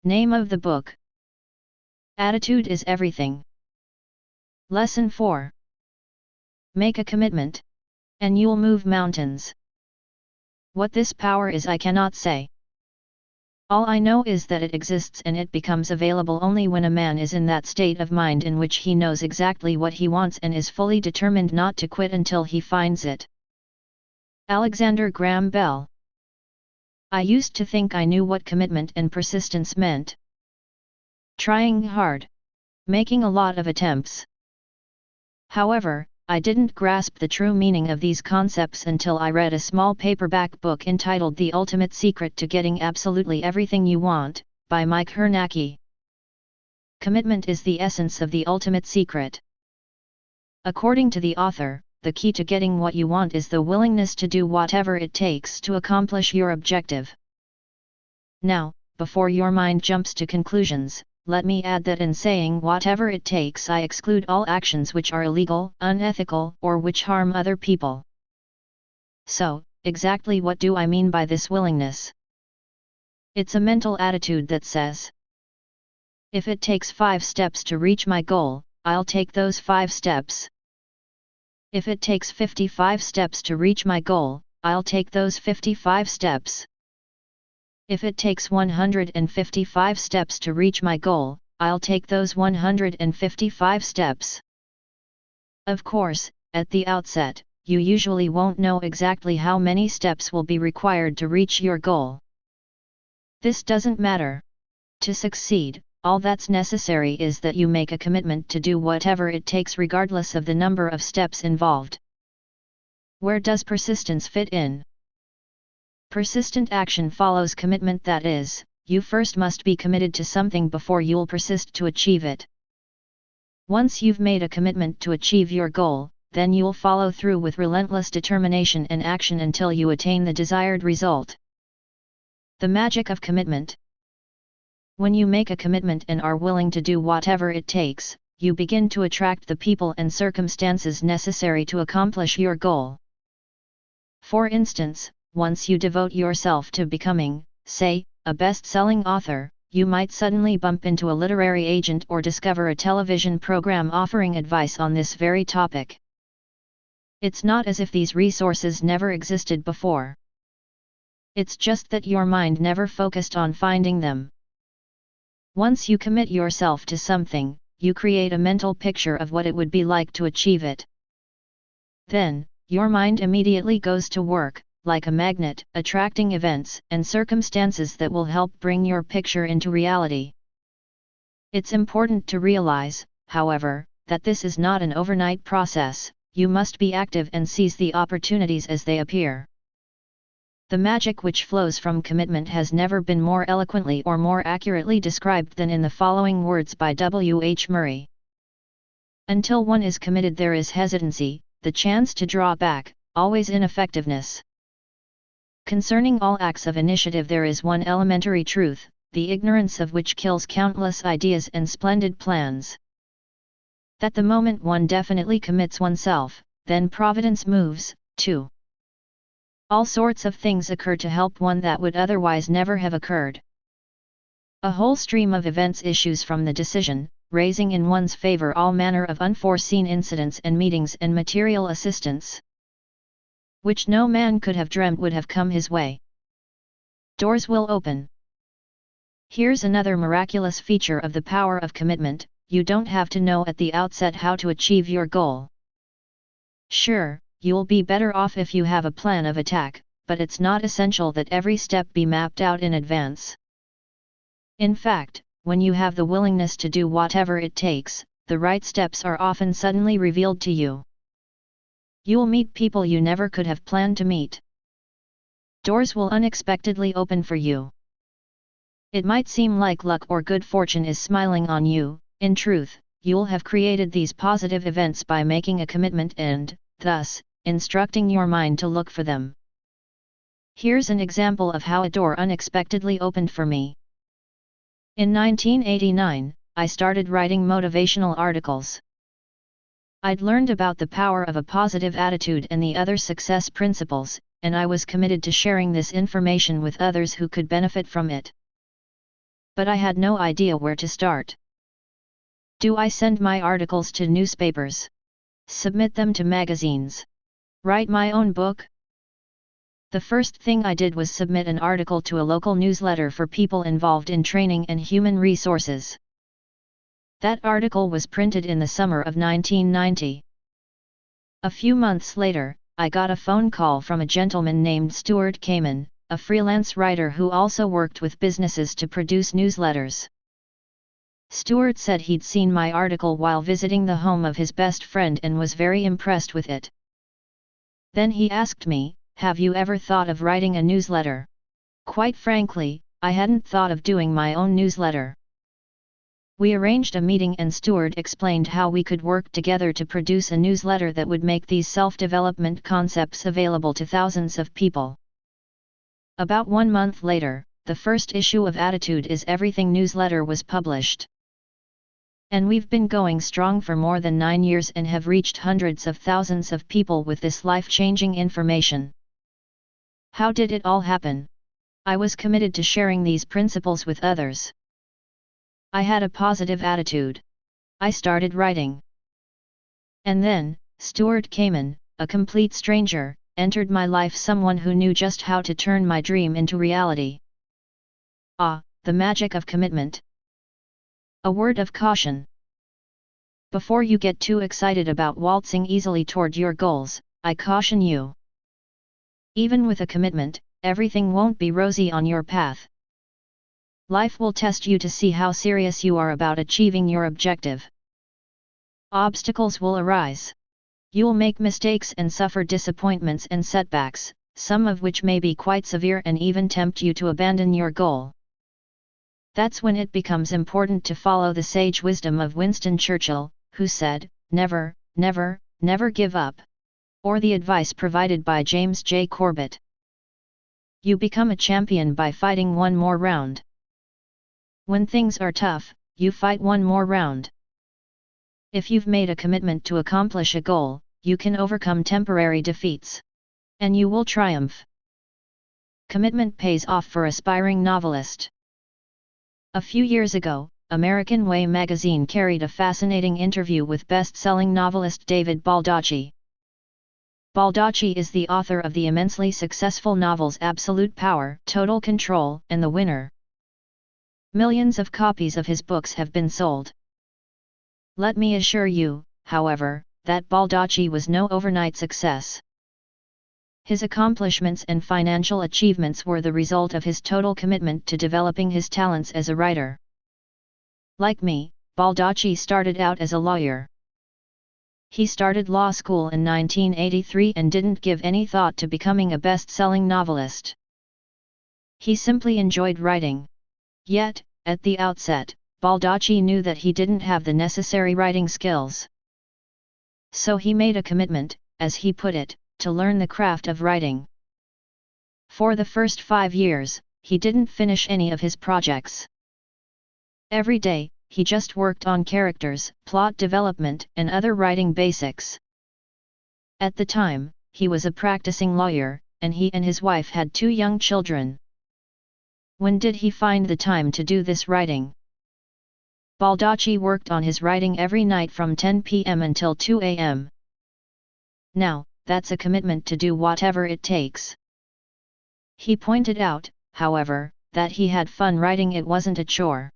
Name of the book: Attitude is Everything. Lesson 4. Make a commitment, and you'll move mountains. What this power is I cannot say. All I know is that it exists, and it becomes available only when a man is in that state of mind in which he knows exactly what he wants and is fully determined not to quit until he finds it. Alexander Graham Bell. I used to think I knew what commitment and persistence meant. Trying hard. Making a lot of attempts. However, I didn't grasp the true meaning of these concepts until I read a small paperback book entitled The Ultimate Secret to Getting Absolutely Everything You Want, by Mike Hernacki. Commitment is the essence of the ultimate secret. According to the author, the key to getting what you want is the willingness to do whatever it takes to accomplish your objective. Now, before your mind jumps to conclusions, let me add that in saying whatever it takes, I exclude all actions which are illegal, unethical, or which harm other people. So, exactly what do I mean by this willingness? It's a mental attitude that says, if it takes 5 steps to reach my goal, I'll take those 5 steps. If it takes 55 steps to reach my goal, I'll take those 55 steps. If it takes 155 steps to reach my goal, I'll take those 155 steps. Of course, at the outset, you usually won't know exactly how many steps will be required to reach your goal. This doesn't matter. To succeed, all that's necessary is that you make a commitment to do whatever it takes regardless of the number of steps involved. Where does persistence fit in? Persistent action follows commitment, that is, you first must be committed to something before you'll persist to achieve it. Once you've made a commitment to achieve your goal, then you'll follow through with relentless determination and action until you attain the desired result. The magic of commitment. When you make a commitment and are willing to do whatever it takes, you begin to attract the people and circumstances necessary to accomplish your goal. For instance, once you devote yourself to becoming, say, a best-selling author, you might suddenly bump into a literary agent or discover a television program offering advice on this very topic. It's not as if these resources never existed before. It's just that your mind never focused on finding them. Once you commit yourself to something, you create a mental picture of what it would be like to achieve it. Then, your mind immediately goes to work, like a magnet, attracting events and circumstances that will help bring your picture into reality. It's important to realize, however, that this is not an overnight process. You must be active and seize the opportunities as they appear. The magic which flows from commitment has never been more eloquently or more accurately described than in the following words by W. H. Murray. Until one is committed, there is hesitancy, the chance to draw back, always ineffectiveness. Concerning all acts of initiative there is one elementary truth, the ignorance of which kills countless ideas and splendid plans. That the moment one definitely commits oneself, then Providence moves, too. All sorts of things occur to help one that would otherwise never have occurred. A whole stream of events issues from the decision, raising in one's favor all manner of unforeseen incidents and meetings and material assistance, which no man could have dreamt would have come his way. Doors will open. Here's another miraculous feature of the power of commitment: you don't have to know at the outset how to achieve your goal. Sure, you'll be better off if you have a plan of attack, but it's not essential that every step be mapped out in advance. In fact, when you have the willingness to do whatever it takes, the right steps are often suddenly revealed to you. You'll meet people you never could have planned to meet. Doors will unexpectedly open for you. It might seem like luck or good fortune is smiling on you. In truth, you'll have created these positive events by making a commitment and, thus, instructing your mind to look for them. Here's an example of how a door unexpectedly opened for me. In 1989, I started writing motivational articles. I'd learned about the power of a positive attitude and the other success principles, and I was committed to sharing this information with others who could benefit from it. but I had no idea where to start. Do I send my articles to newspapers? Submit them to magazines? Write my own book? The first thing I did was submit an article to a local newsletter for people involved in training and human resources. That article was printed in the summer of 1990. A few months later, I got a phone call from a gentleman named Stuart Kamen, a freelance writer who also worked with businesses to produce newsletters. Stuart said he'd seen my article while visiting the home of his best friend and was very impressed with it. Then he asked me, "Have you ever thought of writing a newsletter?" Quite frankly, I hadn't thought of doing my own newsletter. We arranged a meeting and Stuart explained how we could work together to produce a newsletter that would make these self-development concepts available to thousands of people. About 1 month later, the first issue of Attitude is Everything newsletter was published. And we've been going strong for more than 9 years and have reached hundreds of thousands of people with this life-changing information. How did it all happen? I was committed to sharing these principles with others. I had a positive attitude. I started writing. And then, Stuart Kamen, a complete stranger, entered my life, someone who knew just how to turn my dream into reality. Ah, the magic of commitment. A word of caution. Before you get too excited about waltzing easily toward your goals, I caution you. Even with a commitment, everything won't be rosy on your path. Life will test you to see how serious you are about achieving your objective. Obstacles will arise. You'll make mistakes and suffer disappointments and setbacks, some of which may be quite severe and even tempt you to abandon your goal. That's when it becomes important to follow the sage wisdom of Winston Churchill, who said, "Never, never, never give up," or the advice provided by James J. Corbett. You become a champion by fighting one more round. When things are tough, you fight one more round. If you've made a commitment to accomplish a goal, you can overcome temporary defeats. And you will triumph. Commitment pays off for aspiring novelist. A few years ago, American Way magazine carried a fascinating interview with best-selling novelist David Baldacci. Baldacci is the author of the immensely successful novels Absolute Power, Total Control, and The Winner. Millions of copies of his books have been sold. Let me assure you, however, that Baldacci was no overnight success. His accomplishments and financial achievements were the result of his total commitment to developing his talents as a writer. Like me, Baldacci started out as a lawyer. He started law school in 1983 and didn't give any thought to becoming a best-selling novelist. He simply enjoyed writing. Yet, at the outset, Baldacci knew that he didn't have the necessary writing skills. So he made a commitment, as he put it, to learn the craft of writing. For the first 5 years, he didn't finish any of his projects. Every day, he just worked on characters, plot development, and other writing basics. At the time, he was a practicing lawyer, and he and his wife had 2 young children. When did he find the time to do this writing? Baldacci worked on his writing every night from 10 p.m. until 2 a.m. Now, that's a commitment to do whatever it takes. He pointed out, however, that he had fun writing, it wasn't a chore.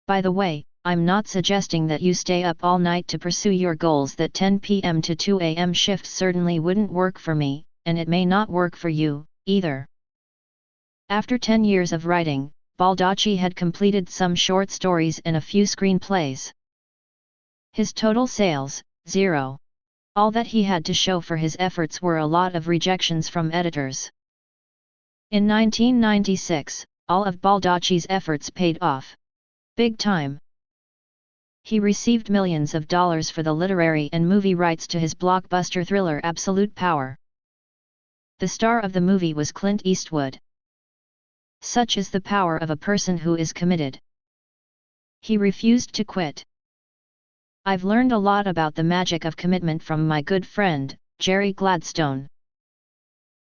By the way, I'm not suggesting that you stay up all night to pursue your goals. That 10 p.m. to 2 a.m. shift certainly wouldn't work for me, and it may not work for you, either. After 10 years of writing, Baldacci had completed some short stories and a few screenplays. His total sales, 0. All that he had to show for his efforts were a lot of rejections from editors. In 1996, all of Baldacci's efforts paid off. Big time. He received millions of dollars for the literary and movie rights to his blockbuster thriller Absolute Power. The star of the movie was Clint Eastwood. Such is the power of a person who is committed. He refused to quit. I've learned a lot about the magic of commitment from my good friend, Jerry Gladstone.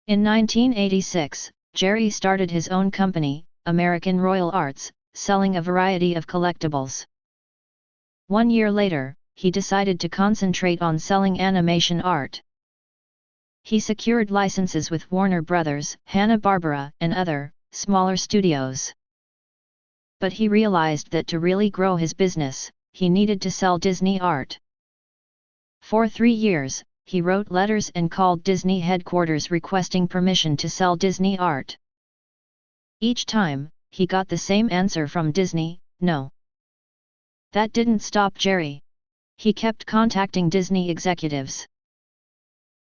In 1986, Jerry started his own company, American Royal Arts, selling a variety of collectibles. 1 year later, he decided to concentrate on selling animation art. He secured licenses with Warner Brothers, Hanna-Barbera, and other, smaller studios. But he realized that to really grow his business, he needed to sell Disney art. For 3 years, he wrote letters and called Disney headquarters requesting permission to sell Disney art. Each time, he got the same answer from Disney, no. That didn't stop Jerry. He kept contacting Disney executives.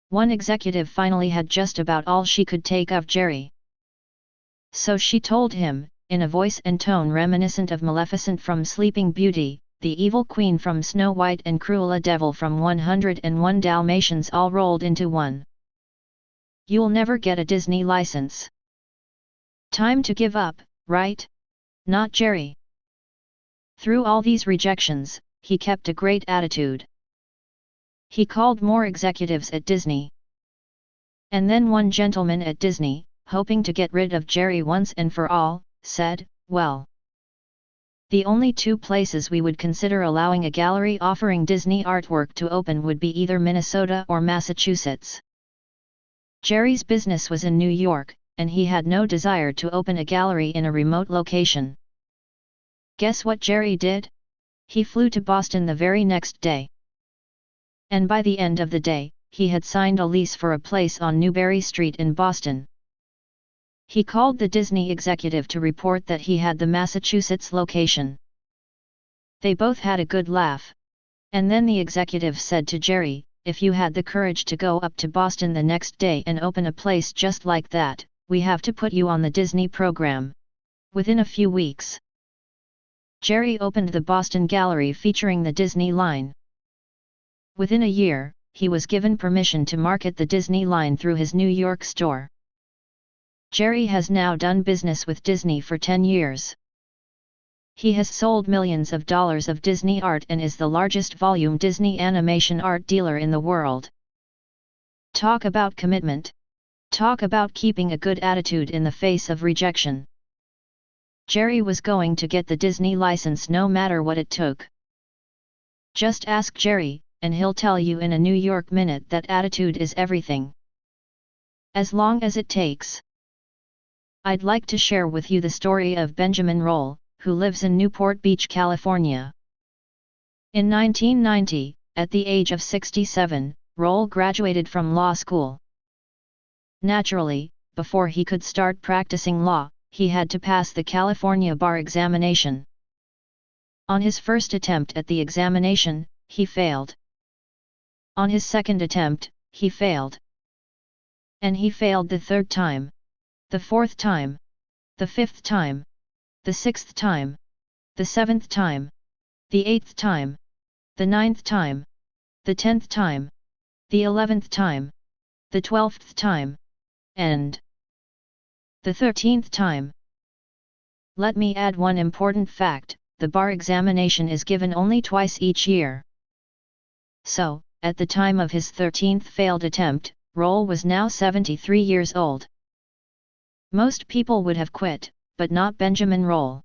One executive finally had just about all she could take of Jerry. So she told him, in a voice and tone reminiscent of Maleficent from Sleeping Beauty, the evil queen from Snow White and Cruella Devil from 101 Dalmatians all rolled into one. You'll never get a Disney license. Time to give up, right? Not Jerry. Through all these rejections, he kept a great attitude. He called more executives at Disney. And then one gentleman at Disney, hoping to get rid of Jerry once and for all, said, well, the only 2 places we would consider allowing a gallery offering Disney artwork to open would be either Minnesota or Massachusetts. Jerry's business was in New York, and he had no desire to open a gallery in a remote location. Guess what Jerry did? He flew to Boston the very next day. And by the end of the day, he had signed a lease for a place on Newbury Street in Boston. He called the Disney executive to report that he had the Massachusetts location. They both had a good laugh. And then the executive said to Jerry, if you had the courage to go up to Boston the next day and open a place just like that, we have to put you on the Disney program. Within a few weeks, Jerry opened the Boston Gallery featuring the Disney line. Within a year, he was given permission to market the Disney line through his New York store. Jerry has now done business with Disney for 10 years. He has sold millions of dollars of Disney art and is the largest volume Disney animation art dealer in the world. Talk about commitment. Talk about keeping a good attitude in the face of rejection. Jerry was going to get the Disney license no matter what it took. Just ask Jerry, and he'll tell you in a New York minute that attitude is everything. As long as it takes. I'd like to share with you the story of Benjamin Roll, who lives in Newport Beach, California. In 1990, at the age of 67, Roll graduated from law school. Naturally, before he could start practicing law, he had to pass the California bar examination. On his first attempt at the examination, he failed. On his second attempt, he failed. And he failed the 3rd time, the 4th time, the 5th time, the 6th time, the 7th time, the 8th time, the 9th time, the 10th time, the 11th time, the 12th time, and the 13th time. Let me add one important fact, the bar examination is given only twice each year. So, at the time of his 13th failed attempt, Roll was now 73 years old. Most people would have quit, but not Benjamin Roll.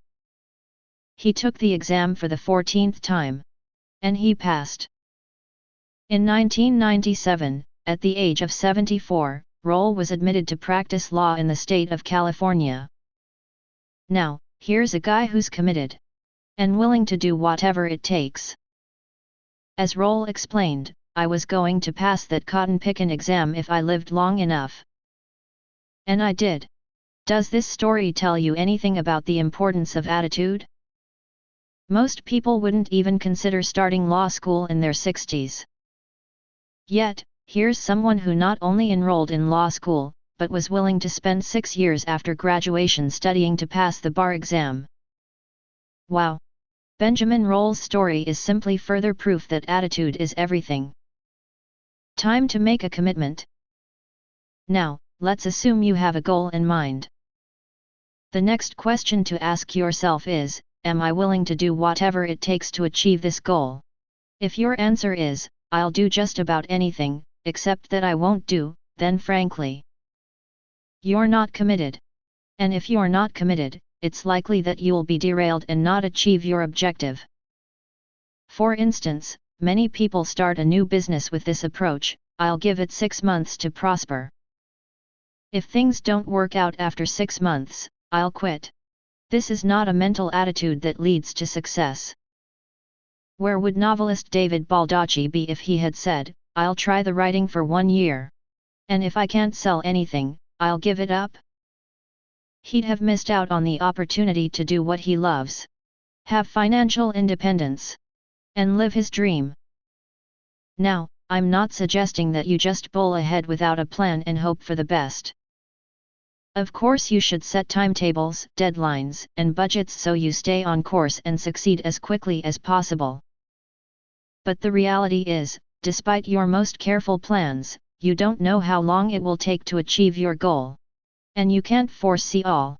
He took the exam for the 14th time. And he passed. In 1997, at the age of 74, Roll was admitted to practice law in the state of California. Now, here's a guy who's committed. And willing to do whatever it takes. As Roll explained, I was going to pass that cotton pickin' exam if I lived long enough. And I did. Does this story tell you anything about the importance of attitude? Most people wouldn't even consider starting law school in their 60s. Yet, here's someone who not only enrolled in law school, but was willing to spend 6 years after graduation studying to pass the bar exam. Wow! Benjamin Roll's story is simply further proof that attitude is everything. Time to make a commitment. Now, let's assume you have a goal in mind. The next question to ask yourself is, am I willing to do whatever it takes to achieve this goal? If your answer is, I'll do just about anything, except that I won't do, then frankly, you're not committed. And if you're not committed, it's likely that you'll be derailed and not achieve your objective. For instance, many people start a new business with this approach: I'll give it 6 months to prosper. If things don't work out after 6 months, I'll quit. This is not a mental attitude that leads to success. Where would novelist David Baldacci be if he had said, I'll try the writing for 1 year. And if I can't sell anything, I'll give it up? He'd have missed out on the opportunity to do what he loves, have financial independence, and live his dream. Now, I'm not suggesting that you just bowl ahead without a plan and hope for the best. Of course you should set timetables, deadlines, and budgets so you stay on course and succeed as quickly as possible. But the reality is, despite your most careful plans, you don't know how long it will take to achieve your goal. And you can't foresee all.